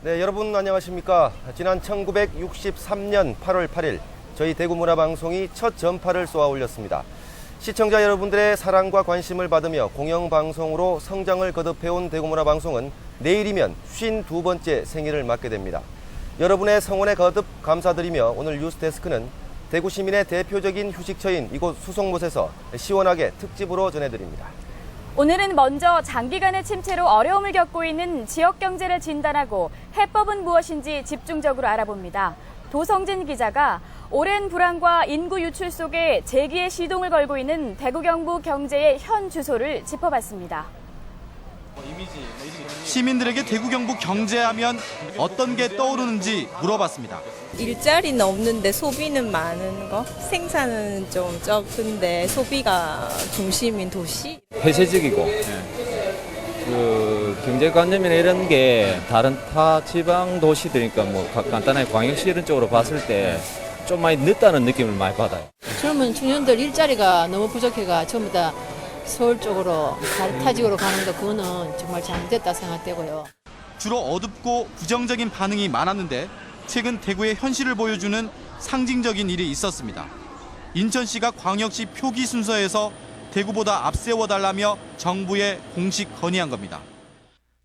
네, 여러분 안녕하십니까. 지난 1963년 8월 8일 저희 대구문화방송이 첫 전파를 쏘아 올렸습니다. 시청자 여러분들의 사랑과 관심을 받으며 공영방송으로 성장을 거듭해온 대구문화방송은 내일이면 52번째 생일을 맞게 됩니다. 여러분의 성원에 거듭 감사드리며 오늘 뉴스데스크는 대구 시민의 대표적인 휴식처인 이곳 수송못에서 시원하게 특집으로 전해드립니다. 오늘은 먼저 장기간의 침체로 어려움을 겪고 있는 지역 경제를 진단하고 해법은 무엇인지 집중적으로 알아봅니다. 도성진 기자가 오랜 불황과 인구 유출 속에 재기의 시동을 걸고 있는 대구 경북 경제의 현 주소를 짚어봤습니다. 시민들에게 대구 경북 경제하면 어떤 게 떠오르는지 물어봤습니다. 일자리는 없는데 소비는 많은 거, 생산은 좀 적은데 소비가 중심인 도시. 폐쇄적이고 그 경제관념이나 이런 게 다른 타 지방 도시들이니까 뭐 간단하게 광역시 이런 쪽으로 봤을 때 좀 많이 늦다는 느낌을 많이 받아요. 젊은 청년들 일자리가 너무 부족해가 전부 다 서울 쪽으로 타지구로 가는 거 그거는 정말 잘못됐다 생각되고요. 주로 어둡고 부정적인 반응이 많았는데 최근 대구의 현실을 보여주는 상징적인 일이 있었습니다. 인천시가 광역시 표기 순서에서 대구보다 앞세워달라며 정부에 공식 건의한 겁니다.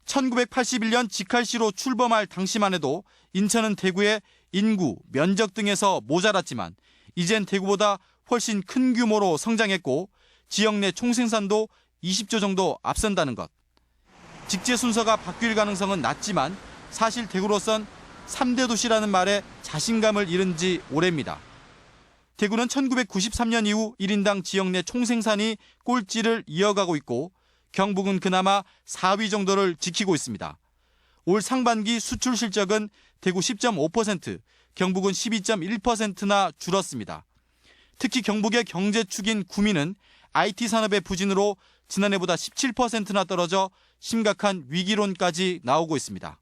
1981년 직할시로 출범할 당시만 해도 인천은 대구의 인구, 면적 등에서 모자랐지만 이젠 대구보다 훨씬 큰 규모로 성장했고 지역 내 총생산도 20조 정도 앞선다는 것. 직제 순서가 바뀔 가능성은 낮지만 사실 대구로선 3대 도시라는 말에 자신감을 잃은 지 오래입니다. 대구는 1993년 이후 1인당 지역 내 총생산이 꼴찌를 이어가고 있고 경북은 그나마 4위 정도를 지키고 있습니다. 올 상반기 수출 실적은 대구 10.5%, 경북은 12.1%나 줄었습니다. 특히 경북의 경제축인 구미는 IT 산업의 부진으로 지난해보다 17%나 떨어져 심각한 위기론까지 나오고 있습니다.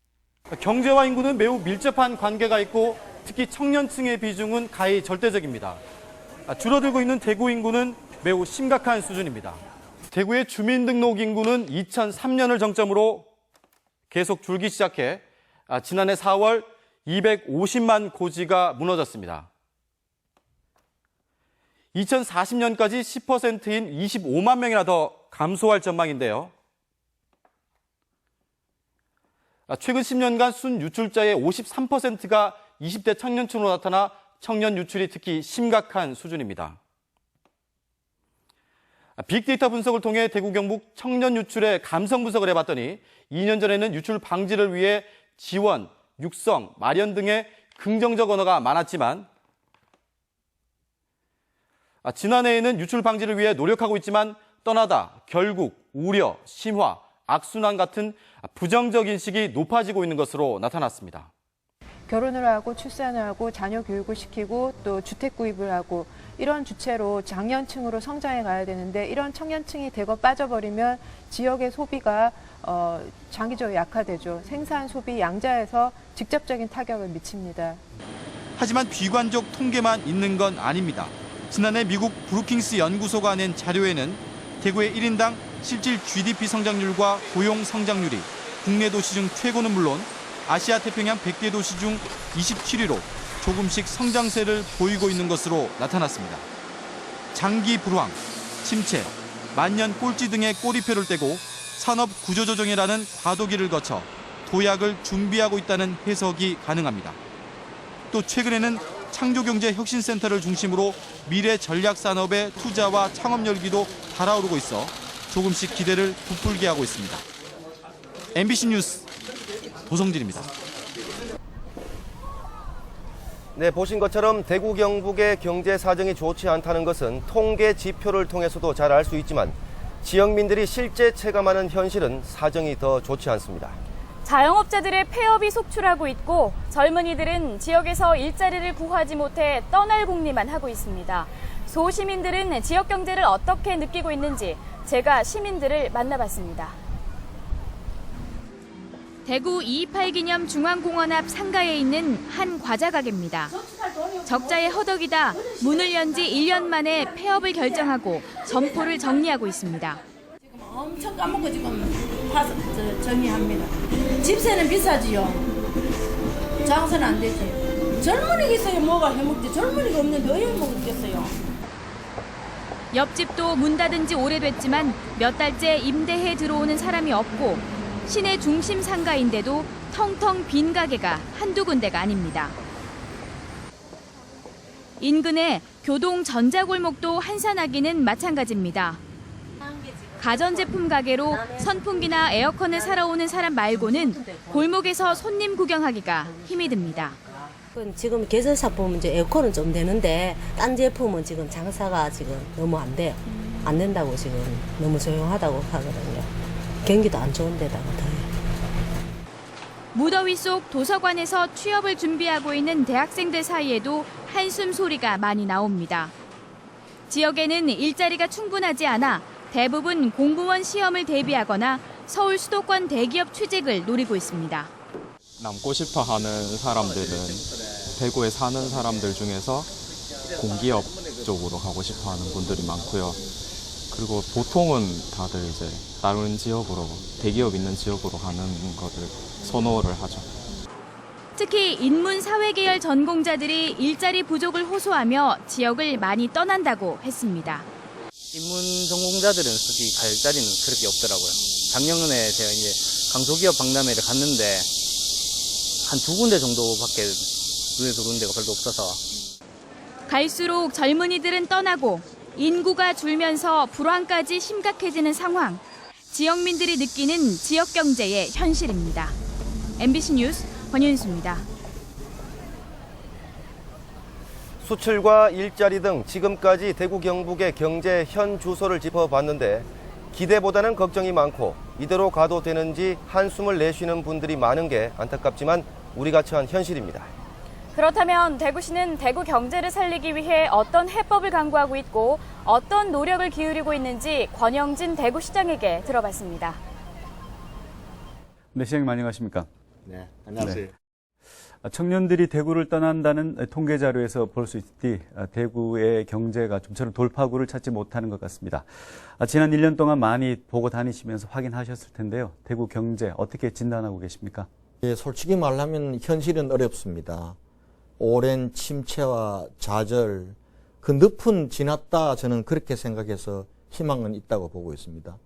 경제와 인구는 매우 밀접한 관계가 있고 특히 청년층의 비중은 가히 절대적입니다. 줄어들고 있는 대구 인구는 매우 심각한 수준입니다. 대구의 주민등록 인구는 2003년을 정점으로 계속 줄기 시작해 지난해 4월 250만 고지가 무너졌습니다. 2040년까지 10%인 25만 명이나 더 감소할 전망인데요. 최근 10년간 순 유출자의 53%가 20대 청년층으로 나타나 청년 유출이 특히 심각한 수준입니다. 빅데이터 분석을 통해 대구 경북 청년 유출의 감성 분석을 해봤더니 2년 전에는 유출 방지를 위해 지원, 육성, 마련 등의 긍정적 언어가 많았지만 지난해에는 유출 방지를 위해 노력하고 있지만 떠나다, 결국, 우려, 심화, 악순환 같은 부정적 인식이 높아지고 있는 것으로 나타났습니다. 결혼을 하고 출산을 하고 자녀 교육을 시키고 또 주택 구입을 하고 이런 주체로 장년층으로 성장해 가야 되는데 이런 청년층이 대거 빠져버리면 지역의 소비가 장기적으로 약화되죠. 생산 소비 양자에서 직접적인 타격을 미칩니다. 하지만 비관적 통계만 있는 건 아닙니다. 지난해 미국 브루킹스 연구소가 낸 자료에는 대구의 1인당 실질 GDP 성장률과 고용 성장률이 국내 도시 중 최고는 물론 아시아 태평양 100개 도시 중 27위로 조금씩 성장세를 보이고 있는 것으로 나타났습니다. 장기 불황, 침체, 만년 꼴찌 등의 꼬리표를 떼고 산업 구조조정이라는 과도기를 거쳐 도약을 준비하고 있다는 해석이 가능합니다. 또 최근에는 창조경제혁신센터를 중심으로 미래 전략산업의 투자와 창업 열기도 달아오르고 있어 조금씩 기대를 부풀게 하고 있습니다. MBC 뉴스 도성진입니다. 네, 보신 것처럼 대구 경북의 경제 사정이 좋지 않다는 것은 통계 지표를 통해서도 잘 알 수 있지만 지역민들이 실제 체감하는 현실은 사정이 더 좋지 않습니다. 자영업자들의 폐업이 속출하고 있고 젊은이들은 지역에서 일자리를 구하지 못해 떠날 궁리만 하고 있습니다. 소시민들은 지역 경제를 어떻게 느끼고 있는지 제가 시민들을 만나봤습니다. 대구 2.28 기념 중앙공원 앞 상가에 있는 한 과자 가게입니다. 적자에 허덕이다 문을 연 지 1년 만에 폐업을 결정하고 점포를 정리하고 있습니다. 지금 엄청 까먹고 지금 정리합니다. 집세는 비싸지요. 장사는 안 되지. 젊은이가 있어야 뭐가 해먹지. 젊은이가 없는데 어디 해먹겠어요. 옆집도 문 닫은 지 오래됐지만 몇 달째 임대해 들어오는 사람이 없고 시내 중심 상가인데도 텅텅 빈 가게가 한두 군데가 아닙니다. 인근의 교동 전자골목도 한산하기는 마찬가지입니다. 가전제품 가게로 선풍기나 에어컨을 사러 오는 사람 말고는 골목에서 손님 구경하기가 힘이 듭니다. 지금 계절사 보면 이제 에어컨은 좀 되는데 딴 제품은 지금 장사가 지금 너무 안 돼. 안 된다고 지금 너무 조용하다고 하거든요. 경기도 안 좋은 데다가 더해. 무더위 속 도서관에서 취업을 준비하고 있는 대학생들 사이에도 한숨 소리가 많이 나옵니다. 지역에는 일자리가 충분하지 않아 대부분 공무원 시험을 대비하거나 서울 수도권 대기업 취직을 노리고 있습니다. 남고 싶어 하는 사람들은 대구에 사는 사람들 중에서 공기업 쪽으로 가고 싶어 하는 분들이 많고요. 그리고 보통은 다들 이제 다른 지역으로, 대기업 있는 지역으로 가는 것을 선호를 하죠. 특히 인문사회계열 전공자들이 일자리 부족을 호소하며 지역을 많이 떠난다고 했습니다. 인문 전공자들은 솔직히 갈 자리는 그렇게 없더라고요. 작년에 제가 이제 강소기업 박람회를 갔는데 한 2군데 정도밖에 눈에 들어오는 데가 별로 없어서. 갈수록 젊은이들은 떠나고 인구가 줄면서 불황까지 심각해지는 상황. 지역민들이 느끼는 지역 경제의 현실입니다. MBC 뉴스 권윤수입니다. 수출과 일자리 등 지금까지 대구 경북의 경제 현 주소를 짚어봤는데 기대보다는 걱정이 많고 이대로 가도 되는지 한숨을 내쉬는 분들이 많은 게 안타깝지만 우리가 처한 현실입니다. 그렇다면 대구시는 대구 경제를 살리기 위해 어떤 해법을 강구하고 있고 어떤 노력을 기울이고 있는지 권영진 대구시장에게 들어봤습니다. 네, 시장님 안녕하십니까? 네, 안녕하세요. 네. 청년들이 대구를 떠난다는 통계 자료에서 볼 수 있듯이 대구의 경제가 좀처럼 돌파구를 찾지 못하는 것 같습니다. 지난 1년 동안 많이 보고 다니시면서 확인하셨을 텐데요. 대구 경제 어떻게 진단하고 계십니까? 예, 솔직히 말하면 현실은 어렵습니다. 오랜 침체와 좌절, 그 늪은 지났다 저는 그렇게 생각해서 희망은 있다고 보고 있습니다.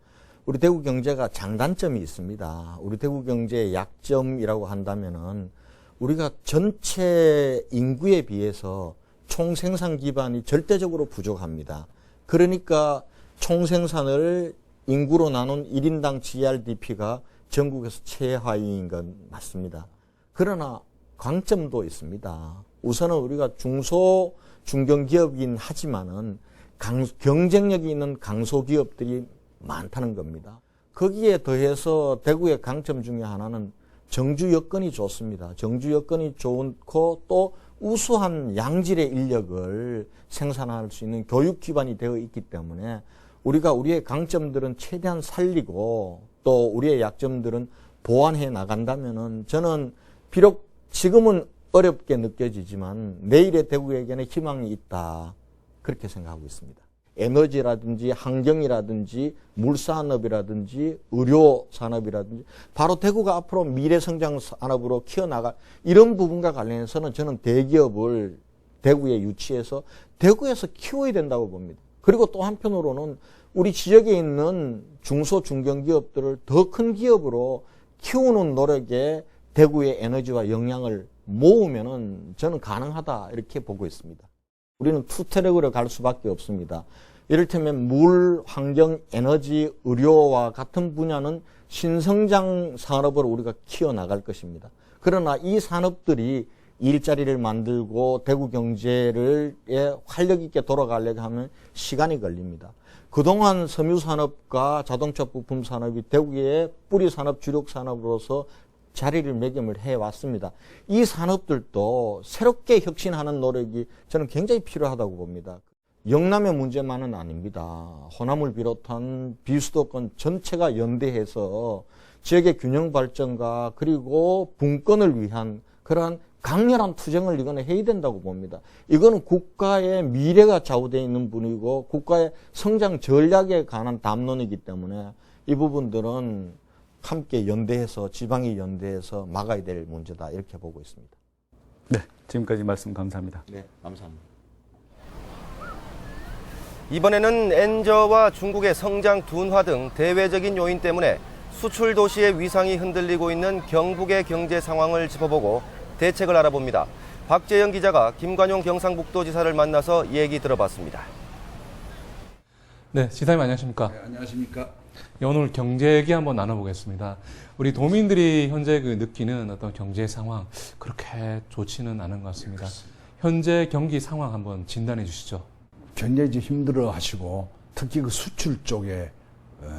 우리 대구 경제가 장단점이 있습니다. 우리 대구 경제의 약점이라고 한다면은 우리가 전체 인구에 비해서 총생산 기반이 절대적으로 부족합니다. 그러니까 총생산을 인구로 나눈 1인당 GRDP가 전국에서 최하위인 건 맞습니다. 그러나 강점도 있습니다. 우선은 우리가 중소, 중견기업이긴 하지만은 경쟁력이 있는 강소기업들이 많다는 겁니다. 거기에 더해서 대구의 강점 중에 하나는 정주 여건이 좋습니다. 정주 여건이 좋고 또 우수한 양질의 인력을 생산할 수 있는 교육 기반이 되어 있기 때문에 우리가 우리의 강점들은 최대한 살리고 또 우리의 약점들은 보완해 나간다면은 저는 비록 지금은 어렵게 느껴지지만 내일의 대구에게는 희망이 있다. 그렇게 생각하고 있습니다. 에너지라든지 환경이라든지 물산업이라든지 의료산업이라든지 바로 대구가 앞으로 미래성장 산업으로 키워나갈 이런 부분과 관련해서는 저는 대기업을 대구에 유치해서 대구에서 키워야 된다고 봅니다. 그리고 또 한편으로는 우리 지역에 있는 중소 중견기업들을 더 큰 기업으로 키우는 노력에 대구의 에너지와 역량을 모으면은 저는 가능하다 이렇게 보고 있습니다. 우리는 투트랙으로 갈 수밖에 없습니다. 이를테면 물, 환경, 에너지, 의료와 같은 분야는 신성장 산업으로 우리가 키워나갈 것입니다. 그러나 이 산업들이 일자리를 만들고 대구 경제를 활력 있게 돌아가려고 하면 시간이 걸립니다. 그동안 섬유산업과 자동차 부품 산업이 대구의 뿌리산업, 주력산업으로서 자리를 매김을 해왔습니다. 이 산업들도 새롭게 혁신하는 노력이 저는 굉장히 필요하다고 봅니다. 영남의 문제만은 아닙니다. 호남을 비롯한 비수도권 전체가 연대해서 지역의 균형 발전과 그리고 분권을 위한 그러한 강렬한 투쟁을 이거는 해야 된다고 봅니다. 이거는 국가의 미래가 좌우되어 있는 분이고 국가의 성장 전략에 관한 담론이기 때문에 이 부분들은 함께 연대해서 지방이 연대해서 막아야 될 문제다 이렇게 보고 있습니다. 네, 지금까지 말씀 감사합니다. 네, 감사합니다. 이번에는 엔저와 중국의 성장 둔화 등 대외적인 요인 때문에 수출 도시의 위상이 흔들리고 있는 경북의 경제 상황을 짚어보고 대책을 알아봅니다. 박재영 기자가 김관용 경상북도지사를 만나서 얘기 들어봤습니다. 네, 지사님 안녕하십니까? 네, 안녕하십니까? 네, 오늘 경제 얘기 한번 나눠보겠습니다. 우리 도민들이 현재 느끼는 어떤 경제 상황 그렇게 좋지는 않은 것 같습니다. 현재 경기 상황 한번 진단해 주시죠. 굉장히 힘들어 하시고 특히 그 수출 쪽에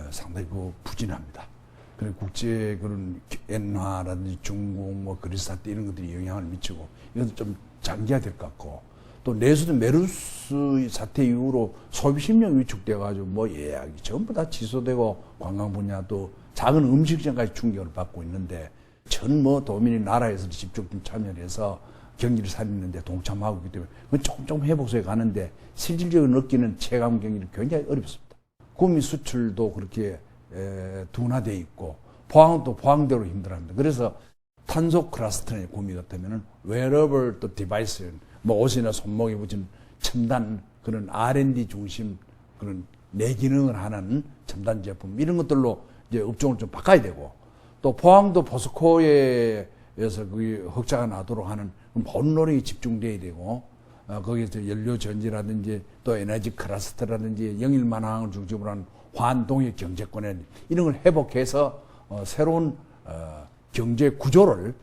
상당히 부진합니다. 그리고 국제 그런 엔화라든지 중국 뭐 그리스 사태 이런 것들이 영향을 미치고 이것도 좀 장기화될 것 같고 또 내수도 메르스 사태 이후로 소비 심령 위축돼 가지고 뭐 예약이 전부 다 취소되고 관광 분야도 작은 음식점까지 충격을 받고 있는데 전 뭐 도민이 나라에서 집중 참여를 해서 경기를 살리는데 동참하고 있기 때문에 그건 조금 회복세에 가는데 실질적으로 느끼는 체감 경기는 굉장히 어렵습니다. 구미 수출도 그렇게 둔화되어 있고 포항은 또 포항대로 힘들어합니다. 그래서 탄소 클러스터의 구미 같으면은 웨어러블 또 디바이스 뭐 옷이나 손목에 붙인 첨단 그런 R&D 중심 그런 내기능을 하는 첨단 제품 이런 것들로 이제 업종을 좀 바꿔야 되고 또 포항도 포스코에서 그 흑자가 나도록 하는 본 노력이 집중돼야 되고 거기서 연료 전지라든지 또 에너지 클러스터라든지 영일만항을 중심으로 하는 환동의 경제권에 이런 걸 회복해서 새로운 경제 구조를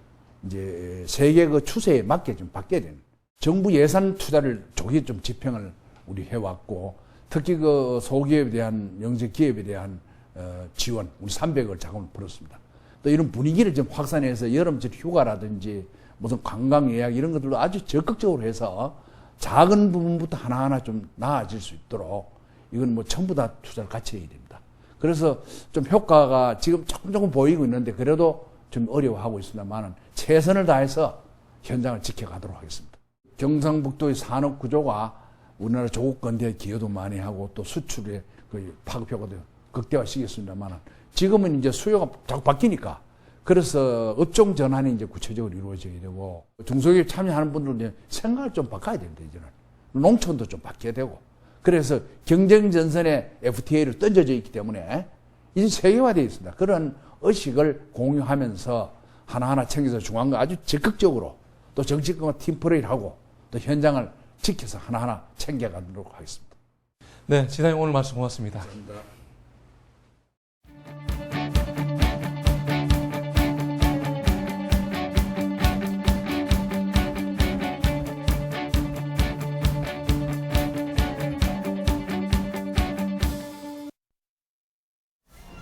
이제 세계 그 추세에 맞게 좀 바뀌어야 되는 정부 예산 투자를 조기 좀 집행을 우리 해왔고 특히 그 소기업에 대한 영세 기업에 대한 지원 우리 300억 자금을 풀었습니다. 또 이런 분위기를 좀 확산해서 여름철 휴가라든지 무슨 관광 예약 이런 것들도 아주 적극적으로 해서 작은 부분부터 하나하나 좀 나아질 수 있도록 이건 뭐 전부 다 투자를 같이 해야 됩니다. 그래서 좀 효과가 지금 조금 보이고 있는데 그래도 좀 어려워하고 있습니다만 최선을 다해서 현장을 지켜가도록 하겠습니다. 경상북도의 산업 구조가 우리나라 조국 건대에 기여도 많이 하고 또 수출에 그 파급효과도 극대화시켰습니다만 지금은 이제 수요가 자꾸 바뀌니까 그래서 업종 전환이 이제 구체적으로 이루어져야 되고 중소기업 참여하는 분들은 생각을 좀 바꿔야 됩니다. 이제는 농촌도 좀 바뀌어야 되고 그래서 경쟁 전선에 FTA를 던져져 있기 때문에 이제 세계화되어 있습니다. 그런 의식을 공유하면서 하나하나 챙겨서 중앙과 아주 적극적으로 또 정치권과 팀플레이를 하고 또 현장을 지켜서 하나하나 챙겨가도록 하겠습니다. 네, 지사님 오늘 말씀 고맙습니다. 감사합니다.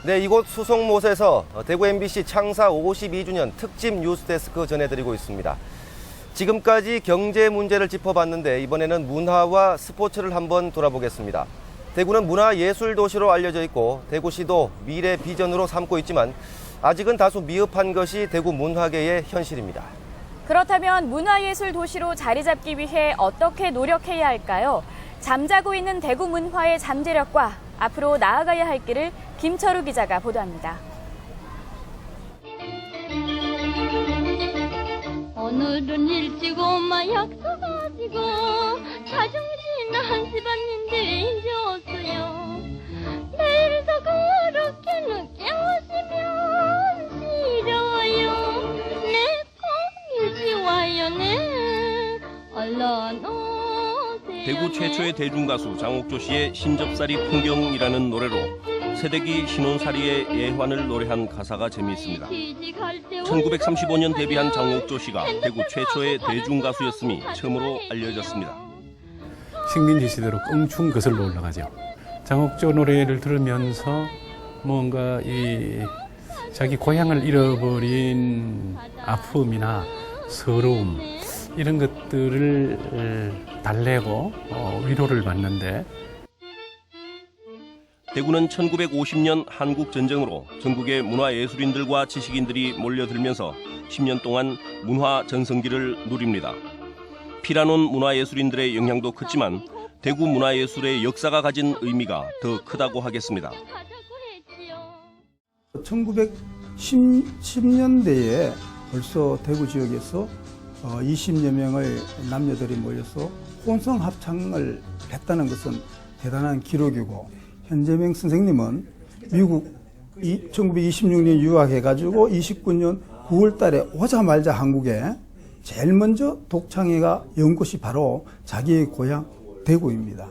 네, 이곳 수송못에서 대구 MBC 창사 52주년 특집 뉴스데스크 전해드리고 있습니다. 지금까지 경제 문제를 짚어봤는데 이번에는 문화와 스포츠를 한번 돌아보겠습니다. 대구는 문화예술 도시로 알려져 있고 대구시도 미래 비전으로 삼고 있지만 아직은 다소 미흡한 것이 대구 문화계의 현실입니다. 그렇다면 문화예술 도시로 자리 잡기 위해 어떻게 노력해야 할까요? 잠자고 있는 대구 문화의 잠재력과 앞으로 나아가야 할 길을 김철우 기자가 보도합니다. 오늘은 일찍 엄마 약속 가지고 자중진 한시반인데 이제 왔어요. 내일도 그렇게 늦게 오시면 싫어요. 내 꼭 일찍 와요. 네 얼른 오세요. 대구 최초의 대중가수 장옥조 씨의 신접살이 풍경이라는 노래로 새댁이 신혼살이의 예환을 노래한 가사가 재미있습니다. 1935년 데뷔한 장옥조 씨가 대구 최초의 대중가수였음이 처음으로 알려졌습니다. 식민지 시대로 껑충 거슬러 올라가죠. 장옥조 노래를 들으면서 뭔가 이 자기 고향을 잃어버린 아픔이나 서러움 이런 것들을 달래고 위로를 받는데 대구는 1950년 한국전쟁으로 전국의 문화예술인들과 지식인들이 몰려들면서 10년 동안 문화 전성기를 누립니다. 피라논 문화예술인들의 영향도 컸지만 대구 문화예술의 역사가 가진 의미가 더 크다고 하겠습니다. 1910년대에 벌써 대구 지역에서 20여 명의 남녀들이 모여서 혼성 합창을 했다는 것은 대단한 기록이고, 현재명 선생님은 미국 1926년 유학해가지고 29년 9월 달에 오자마자 한국에 제일 먼저 독창회가 연 곳이 바로 자기의 고향 대구입니다.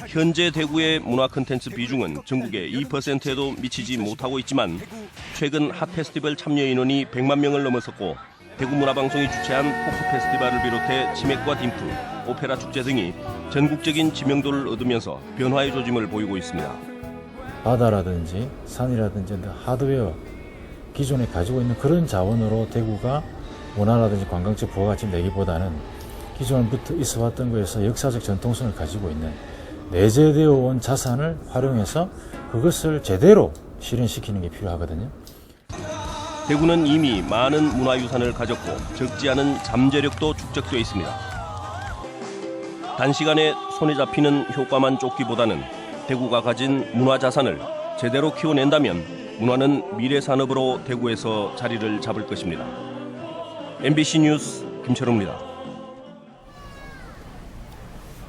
현재 대구의 문화 콘텐츠 비중은 전국의 2%에도 미치지 못하고 있지만 최근 핫 페스티벌 참여 인원이 100만 명을 넘어섰고 대구문화방송이 주최한 포크 페스티벌을 비롯해 치맥과 딤프, 오페라 축제 등이 전국적인 지명도를 얻으면서 변화의 조짐을 보이고 있습니다. 바다라든지 산이라든지 하드웨어, 기존에 가지고 있는 그런 자원으로 대구가 문화라든지 관광적 부가가치를 내기보다는 기존부터 있어왔던 것에서 역사적 전통성을 가지고 있는 내재되어 온 자산을 활용해서 그것을 제대로 실현시키는 게 필요하거든요. 대구는 이미 많은 문화유산을 가졌고 적지 않은 잠재력도 축적되어 있습니다. 단시간에 손에 잡히는 효과만 쫓기보다는 대구가 가진 문화자산을 제대로 키워낸다면 문화는 미래산업으로 대구에서 자리를 잡을 것입니다. MBC 뉴스 김철우입니다.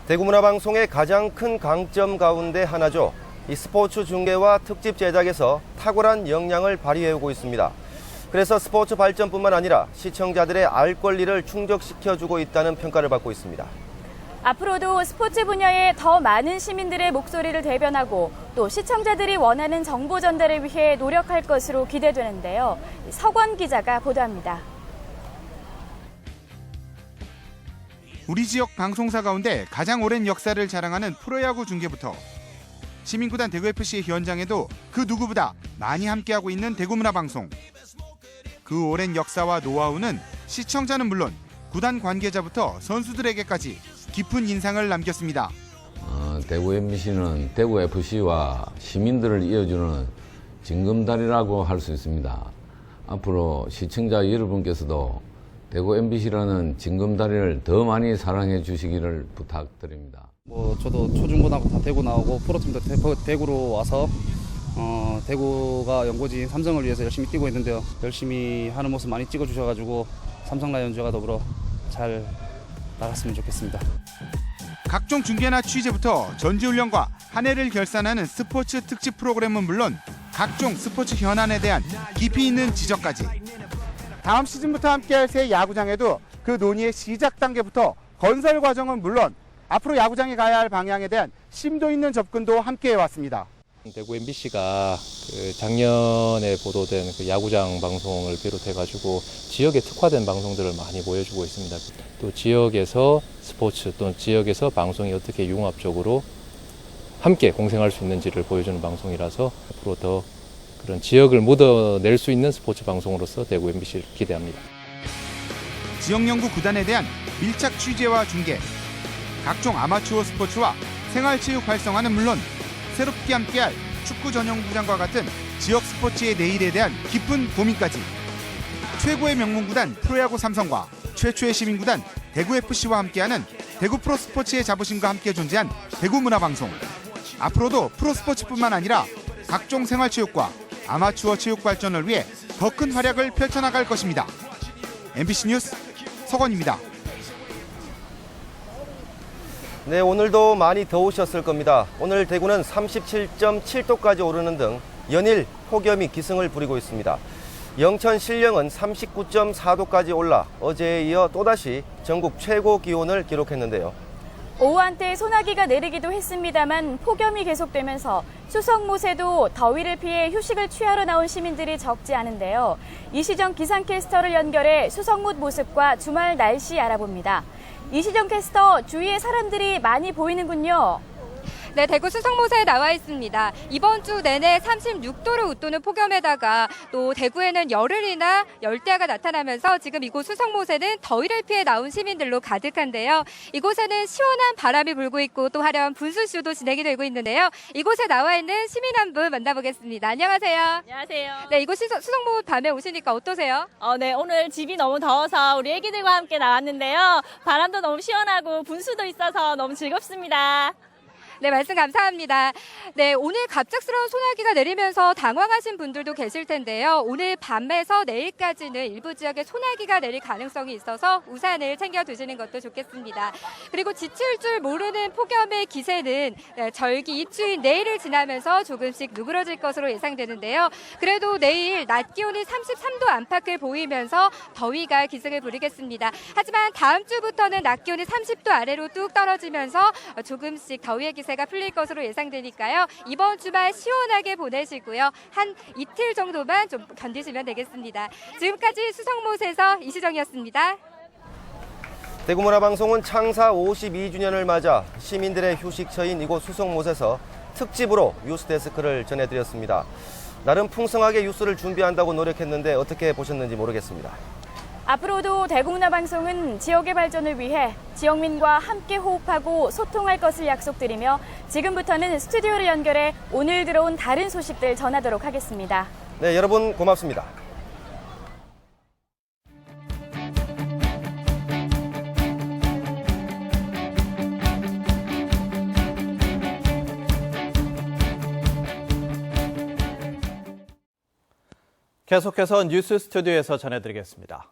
대구문화방송의 가장 큰 강점 가운데 하나죠. 이 스포츠 중계와 특집 제작에서 탁월한 역량을 발휘해오고 있습니다. 그래서 스포츠 발전뿐만 아니라 시청자들의 알 권리를 충족시켜주고 있다는 평가를 받고 있습니다. 앞으로도 스포츠 분야에 더 많은 시민들의 목소리를 대변하고 또 시청자들이 원하는 정보 전달을 위해 노력할 것으로 기대되는데요. 서권 기자가 보도합니다. 우리 지역 방송사 가운데 가장 오랜 역사를 자랑하는 프로야구 중계부터 시민구단 대구FC의 현장에도 그 누구보다 많이 함께하고 있는 대구문화방송. 그 오랜 역사와 노하우는 시청자는 물론 구단 관계자부터 선수들에게까지 깊은 인상을 남겼습니다. 대구 MBC는 대구 FC와 시민들을 이어주는 징검다리라고 할 수 있습니다. 앞으로 시청자 여러분께서도 대구 MBC라는 징검다리를 더 많이 사랑해 주시기를 부탁드립니다. 저도 초중고등학교 다 대구 나오고 프로팀도 대구로 와서 대구가 연고지인 삼성을 위해서 열심히 뛰고 있는데요. 열심히 하는 모습 많이 찍어주셔가지고 삼성 라이온즈와 더불어 잘 나갔으면 좋겠습니다. 각종 중계나 취재부터 전지훈련과 한 해를 결산하는 스포츠 특집 프로그램은 물론 각종 스포츠 현안에 대한 깊이 있는 지적까지. 다음 시즌부터 함께할 새 야구장에도 그 논의의 시작 단계부터 건설 과정은 물론 앞으로 야구장에 가야 할 방향에 대한 심도 있는 접근도 함께해왔습니다. 대구 MBC가 작년에 보도된 야구장 방송을 비롯해가지고 지역에 특화된 방송들을 많이 보여주고 있습니다. 또 지역에서 스포츠 또는 지역에서 방송이 어떻게 융합적으로 함께 공생할 수 있는지를 보여주는 방송이라서 앞으로 더 그런 지역을 묻어낼 수 있는 스포츠 방송으로서 대구 MBC를 기대합니다. 지역 연구 구단에 대한 밀착 취재와 중계, 각종 아마추어 스포츠와 생활체육 활성화는 물론 새롭게 함께할 축구 전용구장과 같은 지역 스포츠의 내일에 대한 깊은 고민까지. 최고의 명문구단 프로야구 삼성과 최초의 시민구단 대구FC와 함께하는 대구 프로스포츠의 자부심과 함께 존재한 대구문화방송. 앞으로도 프로스포츠뿐만 아니라 각종 생활체육과 아마추어 체육 발전을 위해 더 큰 활약을 펼쳐나갈 것입니다. MBC 뉴스 서건입니다. 네, 오늘도 많이 더우셨을 겁니다. 오늘 대구는 37.7도까지 오르는 등 연일 폭염이 기승을 부리고 있습니다. 영천 신령은 39.4도까지 올라 어제에 이어 또다시 전국 최고 기온을 기록했는데요. 오후 한때 소나기가 내리기도 했습니다만 폭염이 계속되면서 수성못에도 더위를 피해 휴식을 취하러 나온 시민들이 적지 않은데요. 이시정 기상캐스터를 연결해 수성못 모습과 주말 날씨 알아봅니다. 이시정 캐스터, 주위에 사람들이 많이 보이는군요. 네, 대구 수성못에 나와 있습니다. 이번 주 내내 36도를 웃도는 폭염에다가 또 대구에는 열흘이나 열대야가 나타나면서 지금 이곳 수성못에는 더위를 피해 나온 시민들로 가득한데요. 이곳에는 시원한 바람이 불고 있고 또 화려한 분수쇼도 진행이 되고 있는데요. 이곳에 나와 있는 시민 한 분 만나보겠습니다. 안녕하세요. 안녕하세요. 네, 이곳 수성못 밤에 오시니까 어떠세요? 네, 오늘 집이 너무 더워서 우리 애기들과 함께 나왔는데요. 바람도 너무 시원하고 분수도 있어서 너무 즐겁습니다. 네, 말씀 감사합니다. 네, 오늘 갑작스러운 소나기가 내리면서 당황하신 분들도 계실 텐데요. 오늘 밤에서 내일까지는 일부 지역에 소나기가 내릴 가능성이 있어서 우산을 챙겨 두시는 것도 좋겠습니다. 그리고 지칠 줄 모르는 폭염의 기세는 절기 입추인 내일을 지나면서 조금씩 누그러질 것으로 예상되는데요. 그래도 내일 낮 기온이 33도 안팎을 보이면서 더위가 기승을 부리겠습니다. 하지만 다음 주부터는 낮 기온이 30도 아래로 뚝 떨어지면서 조금씩 더위의 기세가 풀릴 것으로 예상되니까요. 이번 주말 시원하게 보내시고요. 한 이틀 정도만 좀 견디시면 되겠습니다. 지금까지 수성못에서 이시정이었습니다. 대구문화방송은 창사 52주년을 맞아 시민들의 휴식처인 이곳 수성못에서 특집으로 뉴스데스크를 전해드렸습니다. 나름 풍성하게 뉴스를 준비한다고 노력했는데 어떻게 보셨는지 모르겠습니다. 앞으로도 대구문화방송은 지역의 발전을 위해 지역민과 함께 호흡하고 소통할 것을 약속드리며 지금부터는 스튜디오를 연결해 오늘 들어온 다른 소식들 전하도록 하겠습니다. 네, 여러분 고맙습니다. 계속해서 뉴스 스튜디오에서 전해드리겠습니다.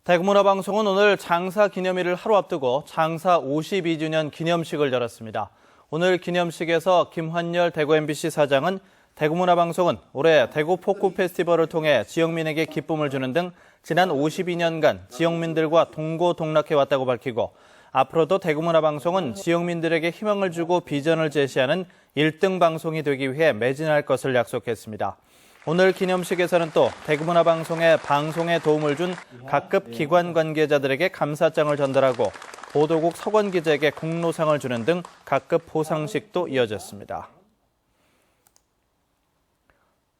대구문화방송은 오늘 장사 기념일을 하루 앞두고 장사 52주년 기념식을 열었습니다. 오늘 기념식에서 김환열 대구 MBC 사장은 대구문화방송은 올해 대구 포크 페스티벌을 통해 지역민에게 기쁨을 주는 등 지난 52년간 지역민들과 동고동락해왔다고 밝히고 앞으로도 대구문화방송은 지역민들에게 희망을 주고 비전을 제시하는 1등 방송이 되기 위해 매진할 것을 약속했습니다. 오늘 기념식에서는 또 대구문화방송의 방송에 도움을 준 각급 기관 관계자들에게 감사장을 전달하고 보도국 서건 기자에게 공로상을 주는 등 각급 보상식도 이어졌습니다.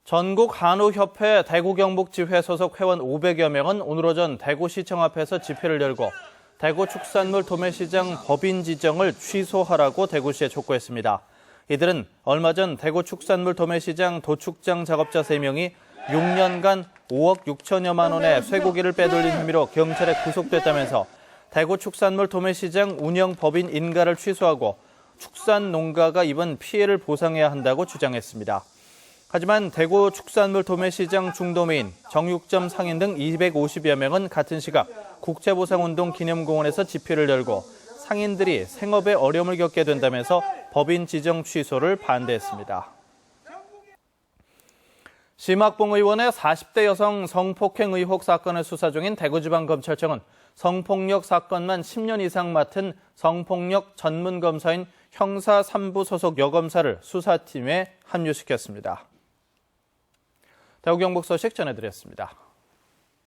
전국 한우협회 대구경북지회 소속 회원 500여 명은 오늘 오전 대구시청 앞에서 집회를 열고 대구축산물 도매시장 법인 지정을 취소하라고 대구시에 촉구했습니다. 이들은 얼마 전 대구축산물 도매시장 도축장 작업자 3명이 6년간 5억 6천여만 원의 쇠고기를 빼돌린 혐의로 경찰에 구속됐다면서 대구축산물 도매시장 운영 법인 인가를 취소하고 축산농가가 입은 피해를 보상해야 한다고 주장했습니다. 하지만 대구축산물 도매시장 중도매인, 정육점 상인 등 250여 명은 같은 시각 국제보상운동 기념공원에서 집회를 열고 상인들이 생업에 어려움을 겪게 된다면서 법인 지정 취소를 반대했습니다. 심학봉 의원의 40대 여성 성폭행 의혹 사건을 수사 중인 대구지방검찰청은 성폭력 사건만 10년 이상 맡은 성폭력 전문검사인 형사 3부 소속 여검사를 수사팀에 합류시켰습니다. 대구 경북 소식 전해드렸습니다.